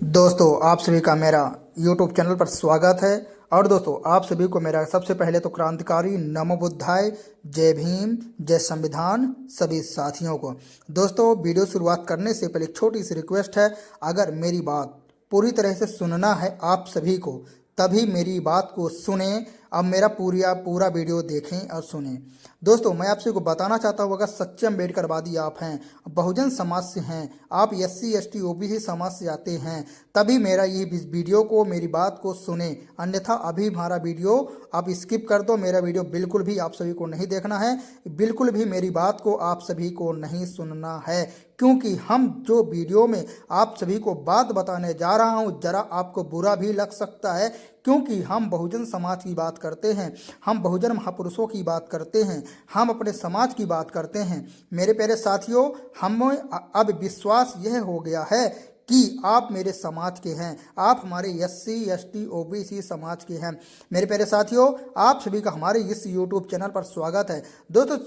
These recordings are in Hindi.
दोस्तों आप सभी का मेरा YouTube चैनल पर स्वागत है। और दोस्तों आप सभी को मेरा सबसे पहले तो क्रांतिकारी नमो बुद्धाय, जय भीम, जय संविधान सभी साथियों को। दोस्तों वीडियो शुरुआत करने से पहले एक छोटी सी रिक्वेस्ट है, अगर मेरी बात पूरी तरह से सुनना है आप सभी को तभी मेरी बात को सुने। अब मेरा पूरा वीडियो देखें और सुनें। दोस्तों मैं आपसे को बताना चाहता हूँ, अगर सच्चे अम्बेडकरवादी आप हैं, बहुजन समाज से हैं, आप SC ST OBC समाज से आते हैं, तभी मेरा ये वीडियो को मेरी बात को सुने। अन्यथा अभी हमारा वीडियो आप स्किप कर दो। मेरा वीडियो बिल्कुल भी आप सभी को नहीं देखना है, बिल्कुल भी मेरी बात को आप सभी को नहीं सुनना है, क्योंकि हम जो वीडियो में आप सभी को बात बताने जा रहा हूँ जरा आपको बुरा भी लग सकता है, क्योंकि हम बहुजन समाज की बात करते हैं, हम बहुजन महापुरुषों की बात करते हैं, हम अपने समाज की बात करते हैं। मेरे प्यारे साथियों, हमें अब विश्वास यह हो गया है कि आप मेरे समाज के हैं, आप हमारे SC ST OBC समाज के हैं। मेरे प्यारे साथियों, आप सभी का हमारे इस YouTube चैनल पर स्वागत है। दोस्तों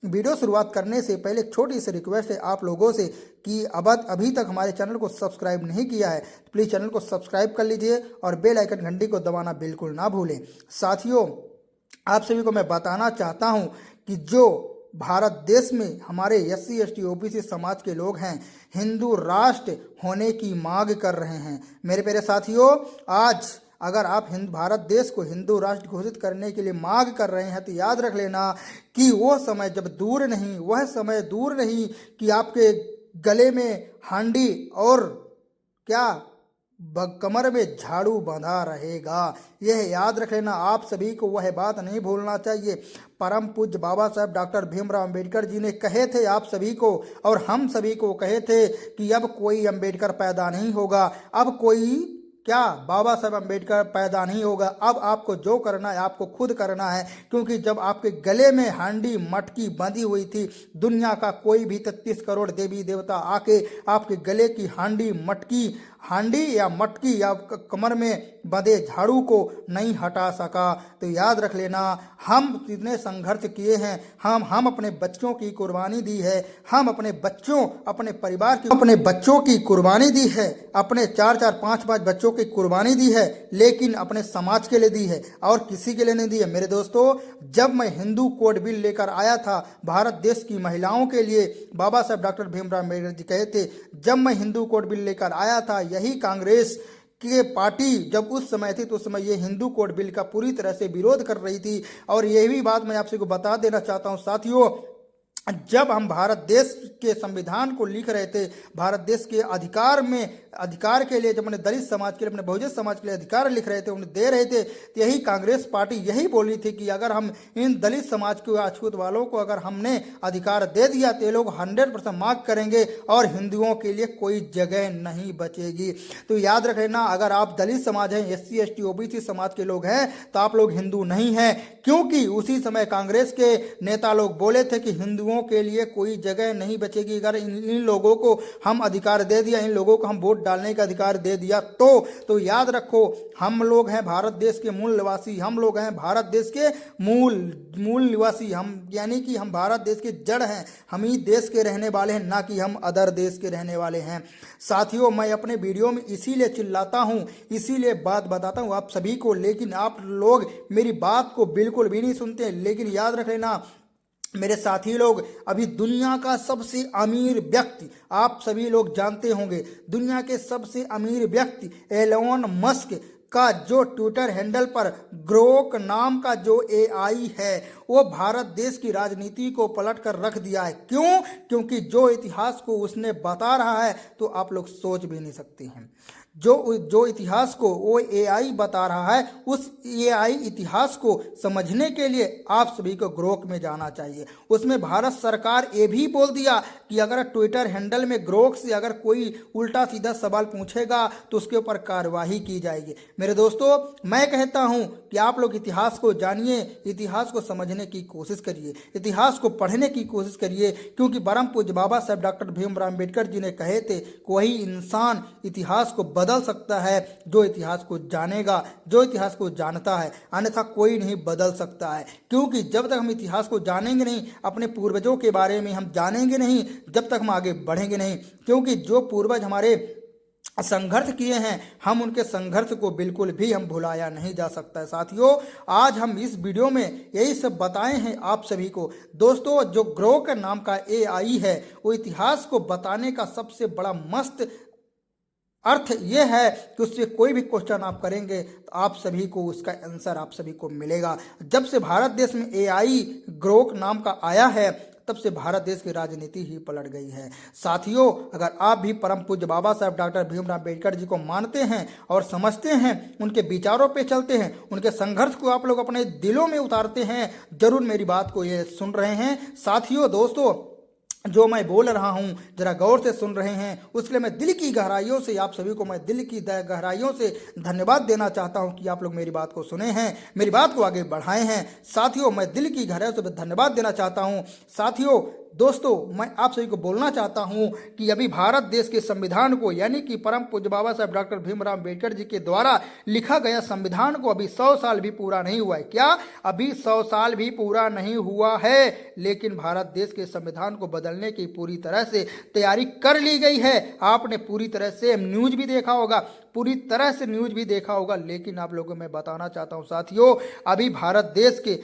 वीडियो शुरुआत करने से पहले एक छोटी सी रिक्वेस्ट है आप लोगों से कि अभी तक हमारे चैनल को सब्सक्राइब नहीं किया है तो प्लीज़ चैनल को सब्सक्राइब कर लीजिए और बेल आइकन घंटी को दबाना बिल्कुल ना भूलें। साथियों आप सभी को मैं बताना चाहता हूं कि जो भारत देश में हमारे SC ST OBC समाज के लोग हैं, हिंदू राष्ट्र होने की मांग कर रहे हैं। मेरे प्यारे साथियों, आज अगर आप भारत देश को हिंदू राष्ट्र घोषित करने के लिए मांग कर रहे हैं तो याद रख लेना कि वो समय जब दूर नहीं, वह समय दूर नहीं कि आपके गले में हांडी और क्या कमर में झाड़ू बंधा रहेगा। यह याद रख लेना, आप सभी को वह बात नहीं भूलना चाहिए। परम पूज्य बाबा साहब डॉक्टर भीमराव अंबेडकर जी ने कहे थे आप सभी को और हम सभी को कहे थे कि अब कोई अंबेडकर पैदा नहीं होगा, अब कोई क्या बाबा साहब अम्बेडकर पैदा नहीं होगा। अब आपको जो करना है आपको खुद करना है, क्योंकि जब आपके गले में हांडी मटकी बंधी हुई थी, दुनिया का कोई भी 33 करोड़ देवी देवता आके आपके गले की हांडी या मटकी या कमर में बंधे झाड़ू को नहीं हटा सका। तो याद रख लेना, हम इतने संघर्ष किए हैं, हम अपने बच्चों की कुर्बानी दी है, हम अपने बच्चों अपने परिवार की अपने बच्चों की कुर्बानी दी है, अपने 4-4 5-5 बच्चों की कुर्बानी दी है, लेकिन अपने समाज के लिए दी है और किसी के लिए नहीं दी है। मेरे दोस्तों, जब मैं हिंदू कोड बिल लेकर आया था भारत देश की महिलाओं के लिए, बाबा साहब डॉक्टर भीमराव अम्बेडकर जी कहे थे, जब मैं हिंदू कोड बिल लेकर आया था, यही कांग्रेस के पार्टी जब उस समय थी तो उस समय ये हिंदू कोड बिल का पूरी तरह से विरोध कर रही थी। और यही भी बात मैं आपसे को बता देना चाहता हूँ साथियों, जब हम भारत देश के संविधान को लिख रहे थे, भारत देश के अधिकार के लिए, जब अपने दलित समाज के लिए, अपने बहुजन समाज के लिए अधिकार लिख रहे थे, उन्हें दे रहे थे, तो यही कांग्रेस पार्टी यही बोली थी कि अगर हम इन दलित समाज के अछूत वालों को अगर हमने अधिकार दे दिया तो ये लोग 100% मार्क करेंगे और हिंदुओं के लिए कोई जगह नहीं बचेगी। तो याद रख लेना, अगर आप दलित समाज हैं, SC ST OBC समाज के लोग हैं, तो आप लोग हिंदू नहीं हैं, क्योंकि उसी समय कांग्रेस के नेता लोग बोले थे कि हिंदुओं के लिए कोई जगह नहीं बचेगी। अगर इन लोगों को हम अधिकार दे दिया, इन लोगों को हम वोट डालने का अधिकार दे दिया तो याद रखो, हम लोग हैं भारत देश के मूल निवासी, हम लोग हैं भारत देश के मूल निवासी, हम यानी कि हम भारत देश के जड़ हैं, हम ही देश के रहने वाले हैं, ना कि हम अदर देश के रहने वाले हैं। साथियों मैं अपने वीडियो में इसीलिए चिल्लाता हूं, इसीलिए बात बताता हूं आप सभी को, लेकिन आप लोग मेरी बात को बिल्कुल भी नहीं सुनते। लेकिन याद रख लेना मेरे साथी लोग, अभी दुनिया का सबसे अमीर व्यक्ति आप सभी लोग जानते होंगे, दुनिया के सबसे अमीर व्यक्ति एलोन मस्क का जो ट्विटर हैंडल पर ग्रोक नाम का जो AI है, वो भारत देश की राजनीति को पलट कर रख दिया है। क्यों? क्योंकि जो इतिहास को उसने बता रहा है तो आप लोग सोच भी नहीं सकते हैं। जो इतिहास को वो AI बता रहा है, उस AI इतिहास को समझने के लिए आप सभी को ग्रोक में जाना चाहिए। उसमें भारत सरकार ये भी बोल दिया कि अगर ट्विटर हैंडल में ग्रोक से अगर कोई उल्टा सीधा सवाल पूछेगा तो उसके ऊपर कार्रवाई की जाएगी। मेरे दोस्तों मैं कहता हूं कि आप लोग इतिहास को जानिए, इतिहास को समझने की कोशिश करिए, इतिहास को पढ़ने की कोशिश करिए, क्योंकि परम पूज्य बाबा साहब डॉक्टर भीमराव अम्बेडकर जी ने कहे थे कि वही इंसान इतिहास को बदल सकता है जो इतिहास को जानेगा, जो इतिहास को जानता है, अन्यथा कोई नहीं बदल सकता है। क्योंकि जब तक हम इतिहास को जानेंगे नहीं, अपने पूर्वजों के बारे में हम जानेंगे नहीं, जब तक हम आगे बढ़ेंगे नहीं। क्योंकि जो पूर्वज हमारे संघर्ष किए हैं, हम उनके संघर्ष को बिल्कुल भी हम भुलाया नहीं जा सकता है। साथियों, आज हम इस वीडियो में यही सब बताए हैं आप सभी को। दोस्तों, जो ग्रोक नाम का AI है, वो इतिहास को बताने का सबसे बड़ा मस्त अर्थ ये है कि उससे कोई भी क्वेश्चन आप करेंगे तो आप सभी को उसका आंसर आप सभी को मिलेगा। जब से भारत देश में AI ग्रोक नाम का आया है, तब से भारत देश की राजनीति ही पलट गई है। साथियों, अगर आप भी परम पूज्य बाबा साहब डॉक्टर भीमराव अम्बेडकर जी को मानते हैं और समझते हैं, उनके विचारों पे चलते हैं, उनके संघर्ष को आप लोग अपने दिलों में उतारते हैं, जरूर मेरी बात को ये सुन रहे हैं। साथियों, दोस्तों, जो मैं बोल रहा हूं जरा गौर से सुन रहे हैं, उसके लिए मैं दिल की गहराइयों से आप सभी को मैं दिल की गहराइयों से धन्यवाद देना चाहता हूं कि आप लोग मेरी बात को सुने हैं, मेरी बात को आगे बढ़ाए हैं। साथियों, मैं दिल की गहराइयों से धन्यवाद देना चाहता हूं। साथियों, दोस्तों, मैं आप सभी को बोलना चाहता हूं कि अभी भारत देश के संविधान को, यानी कि परम पूज्य बाबा साहब डॉक्टर भीमराव अम्बेडकर जी के द्वारा लिखा गया संविधान को अभी 100 साल भी पूरा नहीं हुआ है। क्या अभी 100 साल भी पूरा नहीं हुआ है? लेकिन भारत देश के संविधान को बदलने की पूरी तरह से तैयारी कर ली गई है। आपने पूरी तरह से न्यूज भी देखा होगा, पूरी तरह से न्यूज भी देखा होगा। लेकिन आप लोगों को मैं बताना चाहता हूं साथियों, अभी भारत देश के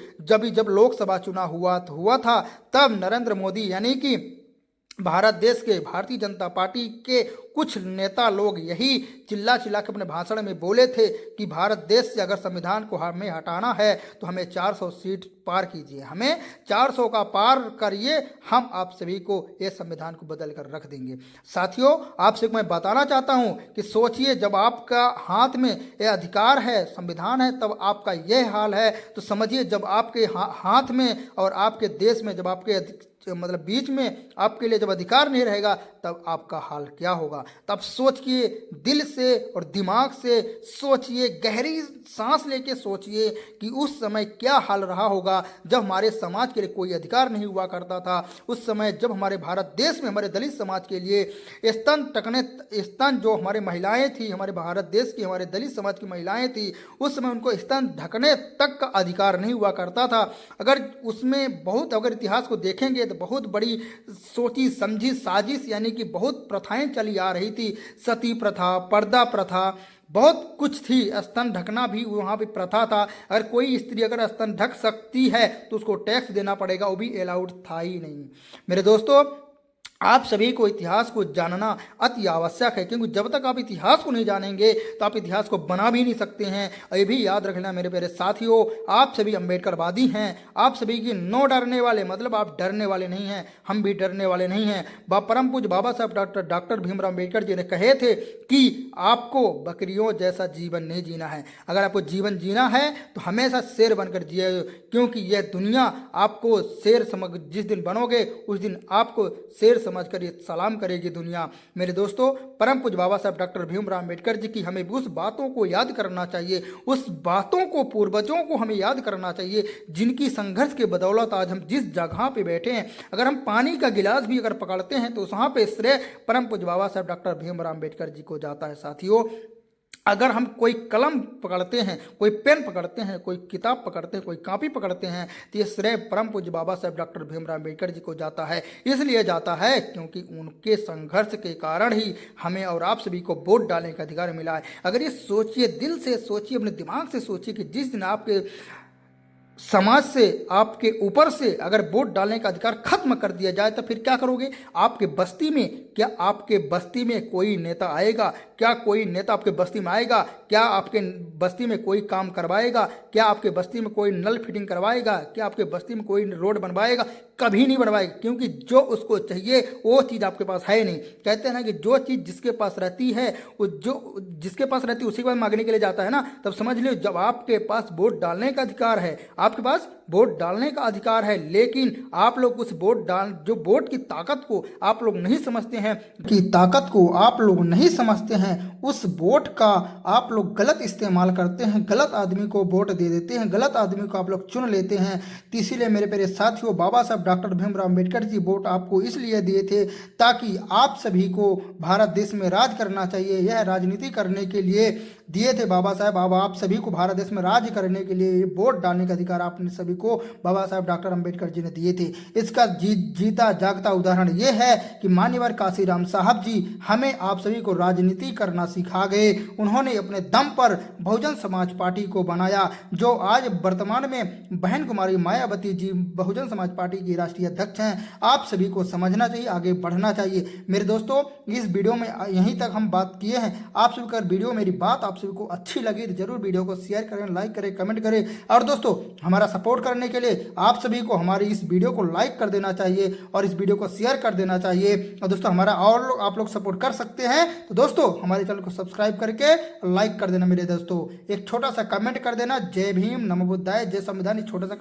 जब लोकसभा चुनाव हुआ था, तब नरेंद्र मोदी यानी कि भारत देश के भारतीय जनता पार्टी के कुछ नेता लोग यही चिल्ला चिल्ला के अपने भाषण में बोले थे कि भारत देश से अगर संविधान को हमें हटाना है तो हमें 400 सीट पार कीजिए, हमें 400 का पार करिए, हम आप सभी को ये संविधान को बदल कर रख देंगे। साथियों, आपसे मैं बताना चाहता हूं कि सोचिए, जब आपका हाथ में ये अधिकार है, संविधान है, तब आपका यह हाल है, तो समझिए जब आपके हाथ में और आपके देश में, जब आपके मतलब बीच में आपके लिए जब अधिकार नहीं रहेगा, तब आपका हाल क्या होगा। तब सोचिए, दिल से और दिमाग से सोचिए, गहरी सांस लेके सोचिए कि उस समय क्या हाल रहा होगा जब हमारे समाज के लिए कोई अधिकार नहीं हुआ करता था। उस समय जब हमारे भारत देश में हमारे दलित समाज के लिए स्तन जो हमारे महिलाएं थी, हमारे भारत देश की हमारे दलित समाज की महिलाएं थी, उस समय उनको स्तन ढकने तक का अधिकार नहीं हुआ करता था। अगर उसमें अगर इतिहास को देखेंगे तो बहुत बड़ी सोची समझी साजिश, यानी कि बहुत प्रथाएं चली आ रही थी। सती प्रथा, पर्दा प्रथा, बहुत कुछ थी। स्तन ढकना भी वहाँ पे प्रथा था। अगर कोई स्त्री अगर स्तन ढक सकती है तो उसको टैक्स देना पड़ेगा, वो भी अलाउड था ही नहीं। मेरे दोस्तों, आप सभी को इतिहास को जानना अति आवश्यक है, क्योंकि जब तक आप इतिहास को नहीं जानेंगे तो आप इतिहास को बना भी नहीं सकते हैं। और ये भी याद रखना मेरे प्यारे साथियों, आप सभी अम्बेडकरवादी हैं, आप सभी की नो डरने वाले, मतलब आप डरने वाले नहीं हैं, हम भी डरने वाले नहीं हैं। परम पूज्य बाबा साहब डॉक्टर भीमराव अम्बेडकर जी ने कहे थे कि आपको बकरियों जैसा जीवन नहीं जीना है। अगर आपको जीवन जीना है तो हमेशा शेर बनकर जिए, क्योंकि यह दुनिया आपको शेर समझ, जिस दिन बनोगे उस दिन आपको शेर समझकर ये सलाम करेगी दुनिया। मेरे दोस्तों, परम पूज्य बाबा साहब डॉक्टर भीमराव अम्बेडकर जी की हमें उस बातों को याद करना चाहिए, उस बातों को, पूर्वजों को हमें याद करना चाहिए, जिनकी संघर्ष के बदौलत आज हम जिस जगह पे बैठे हैं। अगर हम पानी का गिलास भी अगर पकड़ते हैं तो वहाँ पे श्रेय परम पूज्य बाबा साहब डॉक्टर भीमराव अम्बेडकर जी को जाता है। साथियों, अगर हम कोई कलम पकड़ते हैं, कोई पेन पकड़ते हैं, कोई किताब पकड़ते हैं, कोई कॉपी पकड़ते हैं, तो ये श्रेय परम पूज्य बाबा साहब डॉक्टर भीमराव अम्बेडकर जी को जाता है। इसलिए जाता है क्योंकि उनके संघर्ष के कारण ही हमें और आप सभी को वोट डालने का अधिकार मिला है। अगर ये सोचिए, दिल से सोचिए, अपने दिमाग से सोचिए कि जिस दिन आपके समाज से, आपके ऊपर से अगर वोट डालने का अधिकार खत्म कर दिया जाए तो फिर क्या करोगे? आपके बस्ती में, क्या आपके बस्ती में कोई नेता आएगा? क्या कोई नेता आपके बस्ती में आएगा? क्या आपके बस्ती में कोई काम करवाएगा? क्या आपके बस्ती में कोई नल फिटिंग करवाएगा? क्या आपके बस्ती में कोई रोड बनवाएगा? कभी नहीं बनवाएगा, क्योंकि जो उसको चाहिए वो चीज़ आपके पास है नहीं। कहते हैं ना कि जो चीज़ जिसके पास रहती है, वो जो जिसके पास रहती है उसी के पास मांगने के लिए जाता है ना। तब समझ लो, जब आपके पास वोट डालने का अधिकार है, आपके पास वोट डालने का अधिकार है, लेकिन आप लोग उस जो वोट की ताकत को आप लोग नहीं समझते हैं, कि ताकत को आप लोग नहीं समझते हैं, उस वोट का आप लोग गलत इस्तेमाल करते हैं, गलत आदमी को वोट दे देते हैं, गलत आदमी को आप लोग चुन लेते हैं। तो इसीलिए मेरे प्यारे साथियों, बाबा साहब डॉक्टर भीमराव अम्बेडकर जी वोट आपको इसलिए दिए थे ताकि आप सभी को भारत देश में राज करना चाहिए, यह राजनीति करने के लिए दिए थे बाबा साहब। अब आप सभी को भारत देश में राज करने के लिए वोट डालने का अधिकार आपने सभी को बाबा साहब डॉक्टर अम्बेडकर जी ने दिए थे। इसका जीता जागता उदाहरण ये है कि मान्यवर काशीराम साहब जी हमें आप सभी को राजनीति करना सिखा गए। उन्होंने अपने दम पर बहुजन समाज पार्टी को बनाया, जो आज वर्तमान में बहन कुमारी मायावती जी बहुजन समाज पार्टी की राष्ट्रीय अध्यक्ष हैं। आप सभी को समझना चाहिए, आगे बढ़ना चाहिए। मेरे दोस्तों, इस वीडियो में यहीं तक हम बात किए हैं। आप सभी का वीडियो मेरी बात आप सभी को अच्छी लगी तो जरूर वीडियो को शेयर करें, लाइक करें, कमेंट करें। और दोस्तों, हमारा सपोर्ट करने के लिए आप सभी को हमारी इस वीडियो को लाइक कर देना चाहिए और इस वीडियो को शेयर कर देना चाहिए। और दोस्तों, हमारा और आप लोग सपोर्ट कर सकते हैं तो दोस्तों हमारे चैनल को सब्सक्राइब करके लाइक कर देना। मेरे दोस्तों, एक छोटा सा कमेंट कर देना। जय भीम, नमो बुद्धाय, जय संविधान। छोटा सा